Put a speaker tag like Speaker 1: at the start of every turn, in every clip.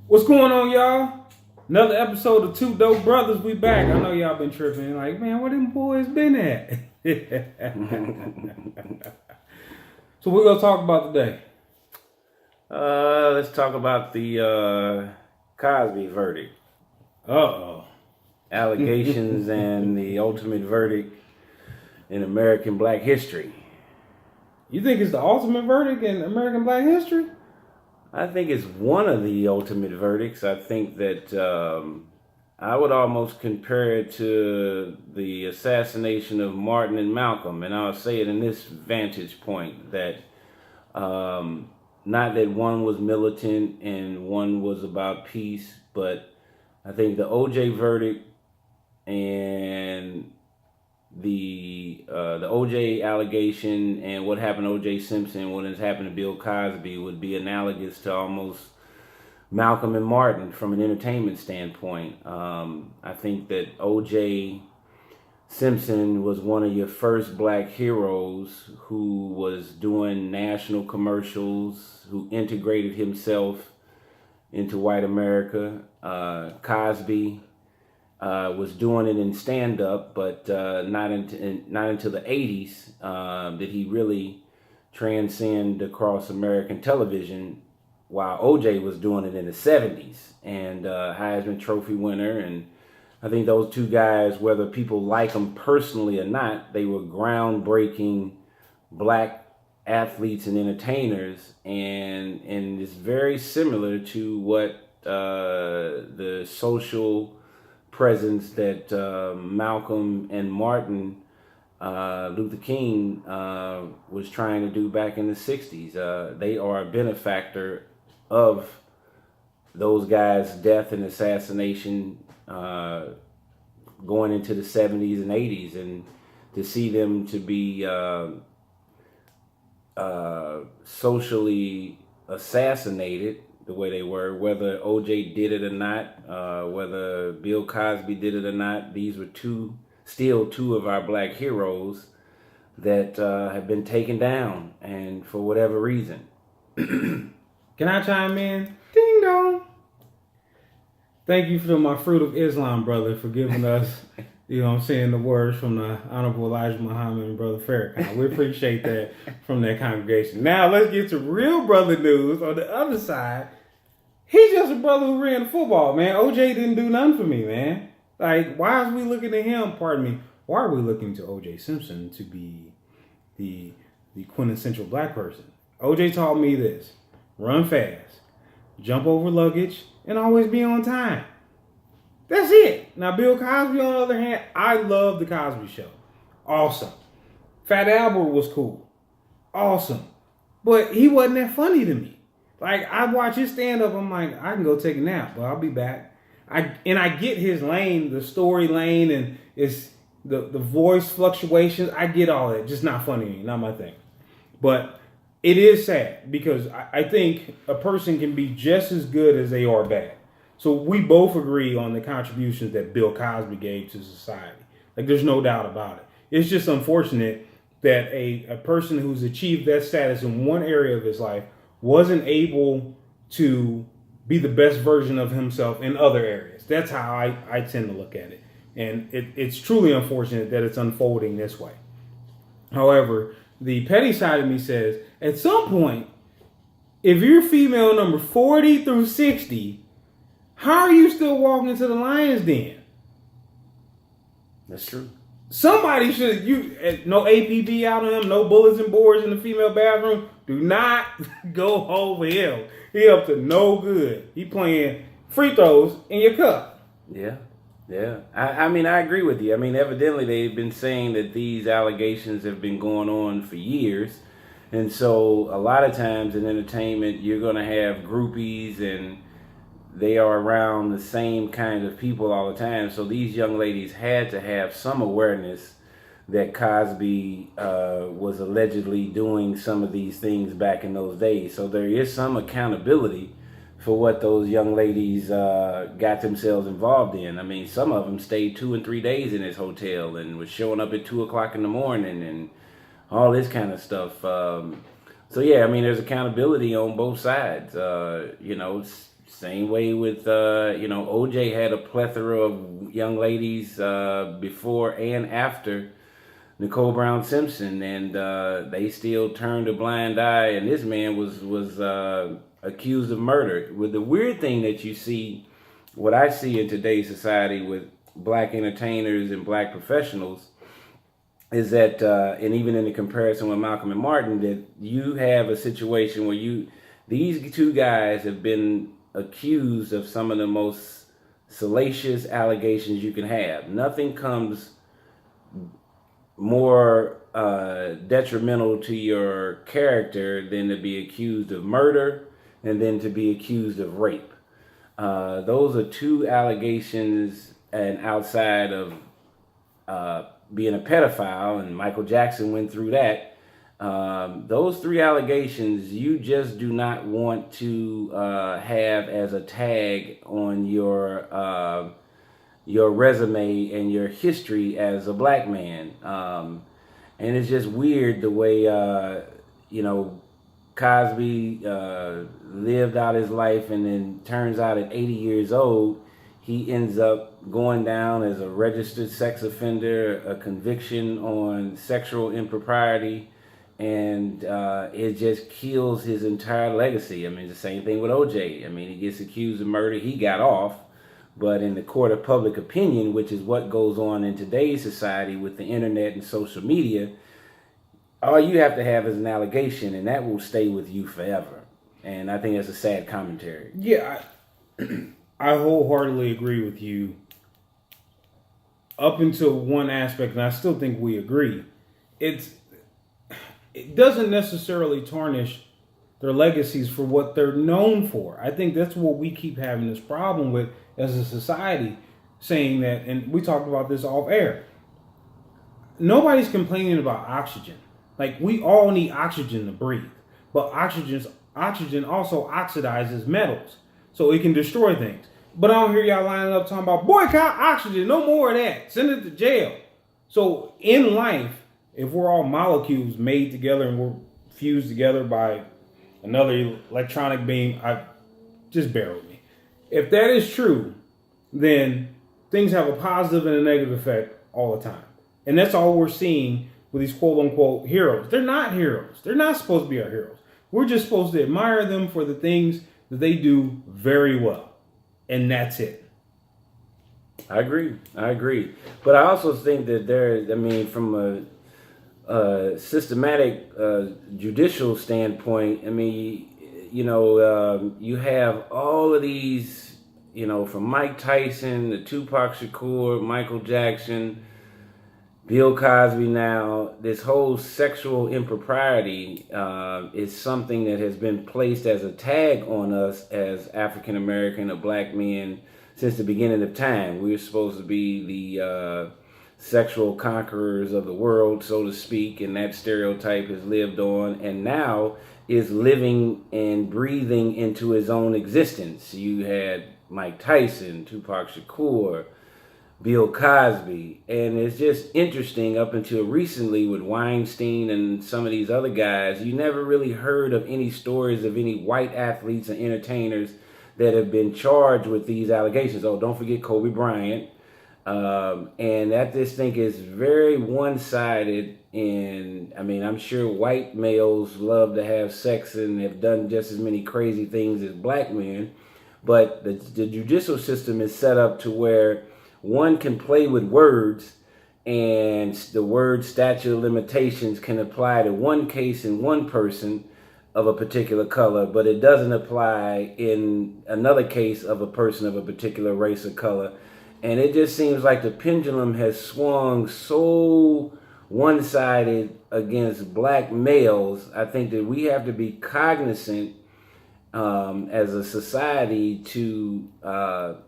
Speaker 1: What's going on, y'all? Another episode of Two Dope Brothers. We back. I know y'all been tripping. Like, man, where them boys been at? So we're gonna talk about today.
Speaker 2: Let's talk about the Cosby verdict.
Speaker 1: Uh-oh.
Speaker 2: Allegations and the ultimate verdict in American Black history.
Speaker 1: You think it's the ultimate verdict in American Black history?
Speaker 2: I think it's one of the ultimate verdicts. I think that I would almost compare it to the assassination of Martin and Malcolm. And I'll say it in this vantage point that not that one was militant and one was about peace, but I think the OJ verdict and the OJ allegation and what happened to OJ Simpson, what has happened to Bill Cosby would be analogous to almost Malcolm and Martin from an entertainment standpoint. I think that OJ Simpson was one of your first black heroes who was doing national commercials, who integrated himself into white America. Cosby was doing it in stand-up, but not until the 80s did he really transcend across American television, while OJ was doing it in the 70s, and Heisman Trophy winner. And I think those two guys, whether people like them personally or not, they were groundbreaking black athletes and entertainers, and it's very similar to what the social presence that Malcolm and Martin Luther King was trying to do back in the 60s. They are a benefactor of those guys' death and assassination going into the 70s and 80s, and to see them to be socially assassinated the way they were, whether OJ did it or not, whether Bill Cosby did it or not, these were still two of our black heroes that have been taken down, and for whatever reason.
Speaker 1: Can I chime in? Ding dong. Thank you for my Fruit of Islam brother for giving us, you know what I'm saying, the words from the Honorable Elijah Muhammad and Brother Farrakhan. We appreciate that from that congregation. Now let's get to real brother news on the other side. He's just a brother who ran the football, man. OJ didn't do nothing for me, man. Like, why is we looking at him, pardon me, why are we looking to OJ Simpson to be the quintessential black person? OJ taught me this: run fast, jump over luggage, and always be on time. That's it. Now, Bill Cosby, on the other hand, I love the Cosby Show. Awesome. Fat Albert was cool. Awesome. But he wasn't that funny to me. Like, I watch his stand-up, I'm like, I can go take a nap, but I'll be back. I get his lane, the story lane, and it's the voice fluctuations. I get all that. Just not funny to me, not my thing. But it is sad because I think a person can be just as good as they are bad. So we both agree on the contributions that Bill Cosby gave to society. Like, there's no doubt about it. It's just unfortunate that a person who's achieved that status in one area of his life wasn't able to be the best version of himself in other areas. That's how I tend to look at it. And it's truly unfortunate that it's unfolding this way. However, the petty side of me says, at some point, if you're female number 40 through 60, how are you still walking to the lion's den?
Speaker 2: That's true.
Speaker 1: Somebody should, no APB out on him, no bulletin boards in the female bathroom. Do not go over him. He up to no good. He playing free throws in your cup.
Speaker 2: Yeah. I mean, I agree with you. I mean, evidently they've been saying that these allegations have been going on for years. And so a lot of times in entertainment, you're going to have groupies, and they are around the same kind of people all the time. So these young ladies had to have some awareness that Cosby was allegedly doing some of these things back in those days. So there is some accountability for what those young ladies got themselves involved in. I mean, some of them stayed 2 and 3 days in his hotel and was showing up at 2 o'clock in the morning and all this kind of stuff. So yeah, I mean, there's accountability on both sides. You know, Same way with, OJ had a plethora of young ladies before and after Nicole Brown Simpson, and they still turned a blind eye. And this man was accused of murder. With the weird thing that you see, what I see in today's society with black entertainers and black professionals, is that, and even in the comparison with Malcolm and Martin, that you have a situation where these two guys have been accused of some of the most salacious allegations you can have. Nothing comes more detrimental to your character than to be accused of murder and then to be accused of rape. Those are two allegations, and outside of being a pedophile, and Michael Jackson went through that. Those three allegations you just do not want to have as a tag on your resume and your history as a black man. And it's just weird the way, Cosby lived out his life, and then turns out at 80 years old, he ends up going down as a registered sex offender, a conviction on sexual impropriety, and it just kills his entire legacy. I mean, the same thing with OJ. I mean, he gets accused of murder, he got off, but in the court of public opinion, which is what goes on in today's society with the internet and social media, all you have to have is an allegation, and that will stay with you forever. And I think that's a sad commentary.
Speaker 1: Yeah, I wholeheartedly agree with you up until one aspect, and I still think we agree. It doesn't necessarily tarnish their legacies for what they're known for. I think that's what we keep having this problem with as a society, saying that, and we talked about this off air. Nobody's complaining about oxygen. Like, we all need oxygen to breathe, but oxygen also oxidizes metals, so it can destroy things. But I don't hear y'all lining up talking about boycott oxygen, no more of that, send it to jail. So in life, if we're all molecules made together and we're fused together by another electronic beam, just bear with me. If that is true, then things have a positive and a negative effect all the time. And that's all we're seeing with these quote-unquote heroes. They're not heroes. They're not supposed to be our heroes. We're just supposed to admire them for the things that they do very well. And that's it.
Speaker 2: I agree. But I also think that from a systematic judicial standpoint, you have all of these, from Mike Tyson to Tupac Shakur, Michael Jackson, Bill Cosby now, this whole sexual impropriety is something that has been placed as a tag on us as African American or black men since the beginning of time. We're supposed to be the sexual conquerors of the world, so to speak, and that stereotype has lived on and now is living and breathing into his own existence. You had Mike Tyson, Tupac Shakur, Bill Cosby, and it's just interesting. Up until recently with Weinstein and some of these other guys, you never really heard of any stories of any white athletes and entertainers that have been charged with these allegations. Oh, don't forget Kobe Bryant. And that this thing is very one-sided, and I'm sure white males love to have sex and have done just as many crazy things as black men, but the judicial system is set up to where one can play with words, and the word statute of limitations can apply to one case in one person of a particular color, but it doesn't apply in another case of a person of a particular race or color. And it just seems like the pendulum has swung so one-sided against black males. I think that we have to be cognizant as a society to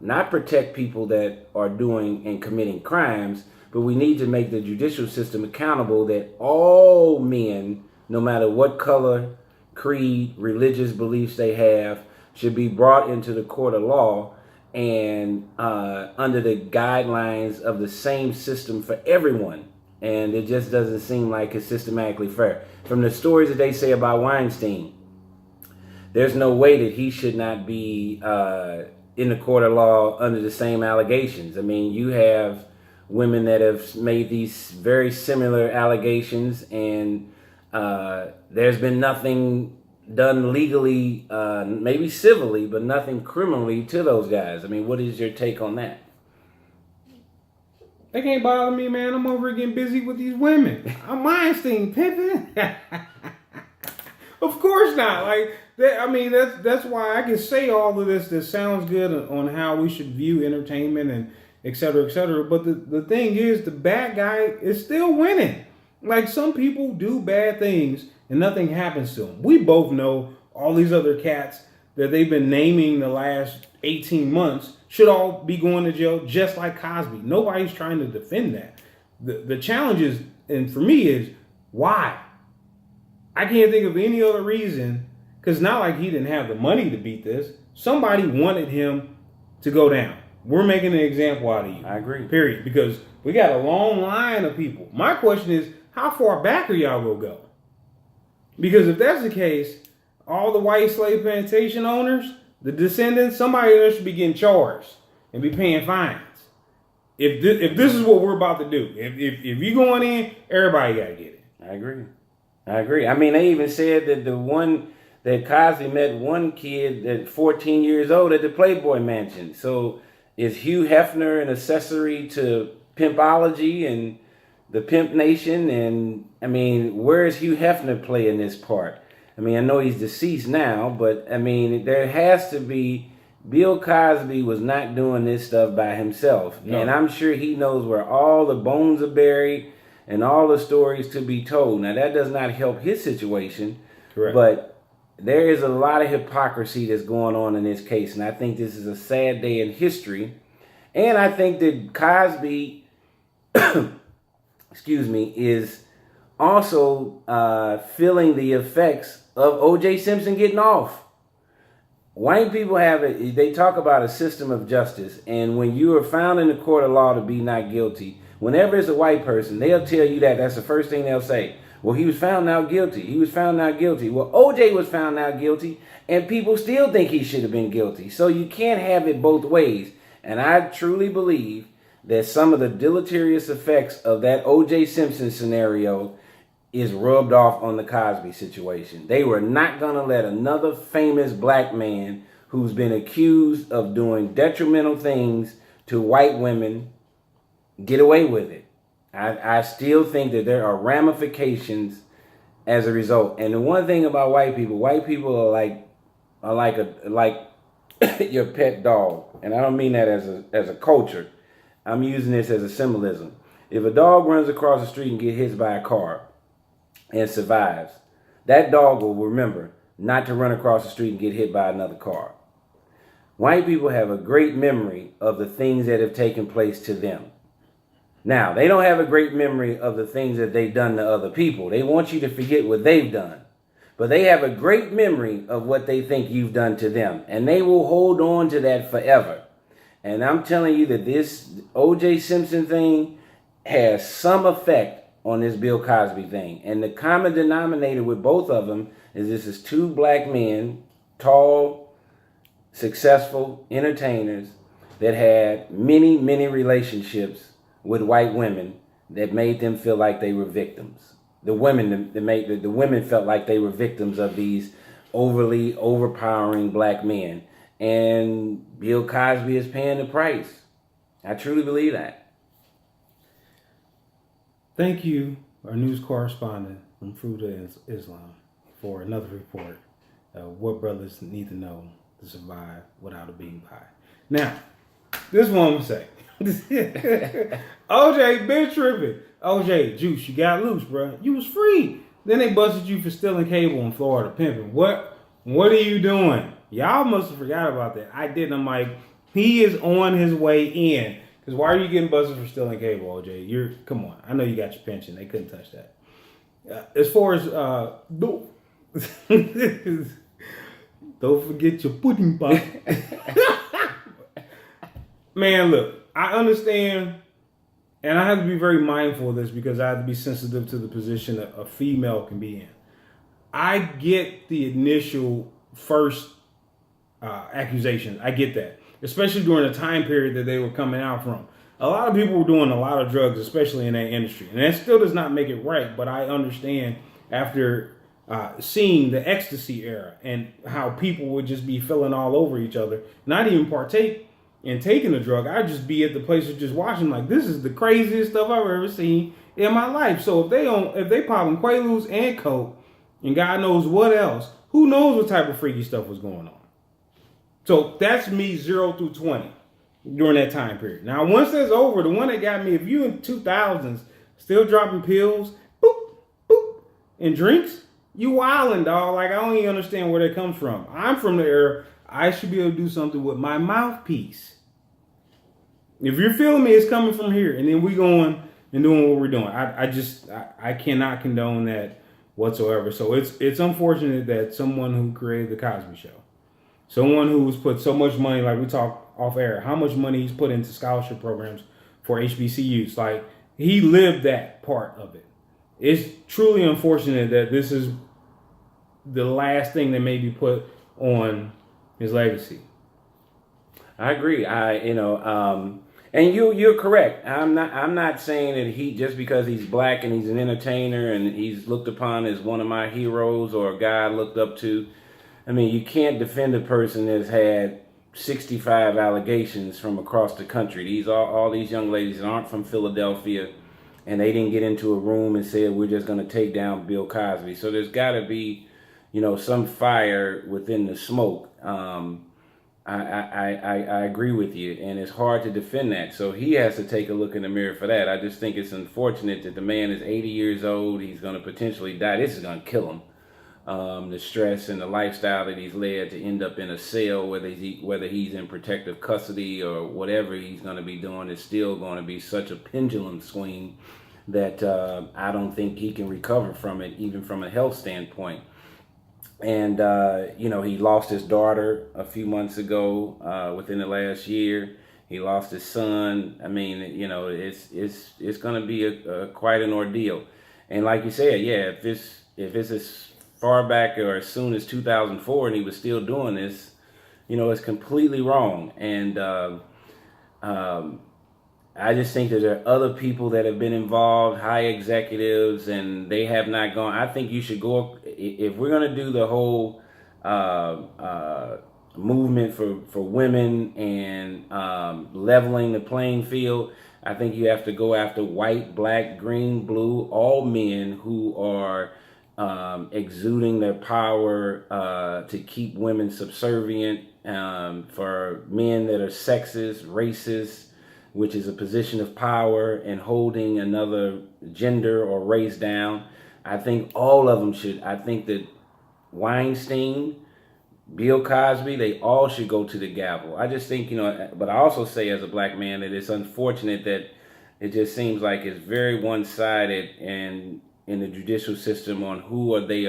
Speaker 2: not protect people that are doing and committing crimes, but we need to make the judicial system accountable that all men, no matter what color, creed, religious beliefs they have, should be brought into the court of law and under the guidelines of the same system for everyone. And it just doesn't seem like it's systematically fair. From the stories that they say about Weinstein, there's no way that he should not be in the court of law under the same allegations. I mean, you have women that have made these very similar allegations, and there's been nothing done legally, maybe civilly, but nothing criminally to those guys. I mean, what is your take on that?
Speaker 1: They can't bother me, man. I'm over here getting busy with these women. I'm Weinstein pimping. Of course not. Like that, I mean, that's why I can say all of this that sounds good on how we should view entertainment and et cetera, et cetera. But the thing is, the bad guy is still winning. Like, some people do bad things and nothing happens to them. We both know all these other cats that they've been naming the last 18 months should all be going to jail just like Cosby. Nobody's trying to defend that. The challenge is, and for me, is why? I can't think of any other reason, because not like he didn't have the money to beat this. Somebody wanted him to go down. We're making an example out of you.
Speaker 2: I agree.
Speaker 1: Period. Because we got a long line of people. My question is, how far back are y'all going to go? Because if that's the case, all the white slave plantation owners, the descendants, somebody there should be getting charged and be paying fines. If this is what we're about to do, if you going in, everybody got to get it.
Speaker 2: I agree. I mean, they even said that that Cosby met one kid at 14 years old at the Playboy Mansion. So is Hugh Hefner an accessory to pimpology and the Pimp Nation? And I mean, where is Hugh Hefner playing this part? I mean, I know he's deceased now, but I mean, there has to be. Bill Cosby was not doing this stuff by himself. No. And I'm sure he knows where all the bones are buried and all the stories to be told. Now, that does not help his situation.
Speaker 1: Correct. But
Speaker 2: there is a lot of hypocrisy that's going on in this case. And I think this is a sad day in history. And I think that Cosby, is also feeling the effects of O.J. Simpson getting off. White people have it. They talk about a system of justice, and when you are found in the court of law to be not guilty, whenever it's a white person, they'll tell you that. That's the first thing they'll say. Well, he was found not guilty. He was found not guilty. Well, OJ was found not guilty, and people still think he should have been guilty. So you can't have it both ways. And I truly believe that some of the deleterious effects of that OJ Simpson scenario is rubbed off on the Cosby situation. They were not going to let another famous black man who's been accused of doing detrimental things to white women get away with it. I still think that there are ramifications as a result. And the one thing about white people are like your pet dog. And I don't mean that as a culture. I'm using this as a symbolism. If a dog runs across the street and gets hit by a car and survives, that dog will remember not to run across the street and get hit by another car. White people have a great memory of the things that have taken place to them. Now, they don't have a great memory of the things that they've done to other people. They want you to forget what they've done. But they have a great memory of what they think you've done to them. And they will hold on to that forever. And I'm telling you that this O.J. Simpson thing has some effect on this Bill Cosby thing. And the common denominator with both of them is this is two black men, tall, successful entertainers that had many, many relationships with white women that made them feel like they were victims. The women felt like they were victims of these overly overpowering black men. And Bill Cosby is paying the price. I truly believe that.
Speaker 1: Thank you, our news correspondent from Fruit of Islam, for another report of what brothers need to know to survive without a bean pie. Now, this one I'm going to say. OJ been tripping. OJ, Juice, you got loose, bro. You was free. Then they busted you for stealing cable in Florida, pimping. What are you doing? Y'all must have forgot about that. I didn't. I'm like, he is on his way in. Because why are you getting busted for stealing cable, OJ? Come on. I know you got your pension. They couldn't touch that. As far as don't forget your pudding pop. Man, look, I understand, and I have to be very mindful of this because I have to be sensitive to the position that a female can be in. I get the initial first accusations. I get that, especially during the time period that they were coming out from. A lot of people were doing a lot of drugs, especially in that industry, and that still does not make it right. But I understand after seeing the ecstasy era and how people would just be filling all over each other, not even partake in taking the drug. I'd just be at the places just watching, like, this is the craziest stuff I've ever seen in my life. So if they popping Quaaludes and Coke and God knows what else, who knows what type of freaky stuff was going on. So that's me 0 through 20 during that time period. Now, once that's over, the one that got me, if you in 2000s still dropping pills, boop, boop, and drinks, you wildin', dog. Like, I don't even understand where that comes from. I'm from the era, I should be able to do something with my mouthpiece. If you're feeling me, it's coming from here. And then we going and doing what we're doing. I cannot condone that whatsoever. So it's unfortunate that someone who created the Cosby Show, someone who's put so much money, like we talked off air, how much money he's put into scholarship programs for HBCUs. Like, he lived that part of it. It's truly unfortunate that this is the last thing that may be put on his legacy.
Speaker 2: I agree. And you're correct. I'm not saying that he, just because he's black and he's an entertainer and he's looked upon as one of my heroes or a guy I looked up to. I mean, you can't defend a person that's had 65 allegations from across the country. All these young ladies aren't from Philadelphia, and they didn't get into a room and said, we're just going to take down Bill Cosby. So there's got to be, some fire within the smoke. I agree with you, and it's hard to defend that. So he has to take a look in the mirror for that. I just think it's unfortunate that the man is 80 years old. He's going to potentially die. This is going to kill him. The stress and the lifestyle that he's led to end up in a cell, whether he's in protective custody or whatever he's going to be doing, is still going to be such a pendulum swing that I don't think he can recover from it, even from a health standpoint. And, he lost his daughter a few months ago, within the last year. He lost his son. I mean, it's going to be quite an ordeal. And like you said, yeah, if it's as far back or as soon as 2004 and he was still doing this, it's completely wrong. And I just think that there are other people that have been involved, high executives, and they have not gone. I think you should go, if we're going to do the whole movement for women and leveling the playing field, I think you have to go after white, black, green, blue, all men who are exuding their power to keep women subservient, for men that are sexist, racist, which is a position of power and holding another gender or race down. I think all of them should. I think that Weinstein, Bill Cosby, they all should go to the gavel. I just think, but I also say as a black man that it's unfortunate that it just seems like it's very one-sided and in the judicial system on who they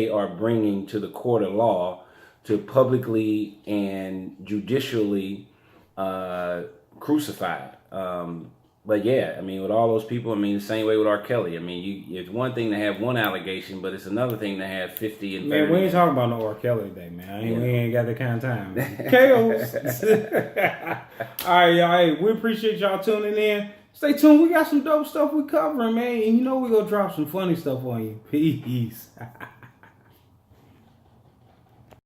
Speaker 2: are bringing to the court of law to publicly and judicially crucified. But yeah, I mean, with all those people, I mean, the same way with R. Kelly. I mean, it's one thing to have one allegation, but it's another thing to have 50 and 30.
Speaker 1: Man, we ain't talking about no R. Kelly today, man. We ain't got that kind of time. Chaos. All right, y'all. Hey, we appreciate y'all tuning in. Stay tuned. We got some dope stuff we covering, man. And we're going to drop some funny stuff on you. Peace.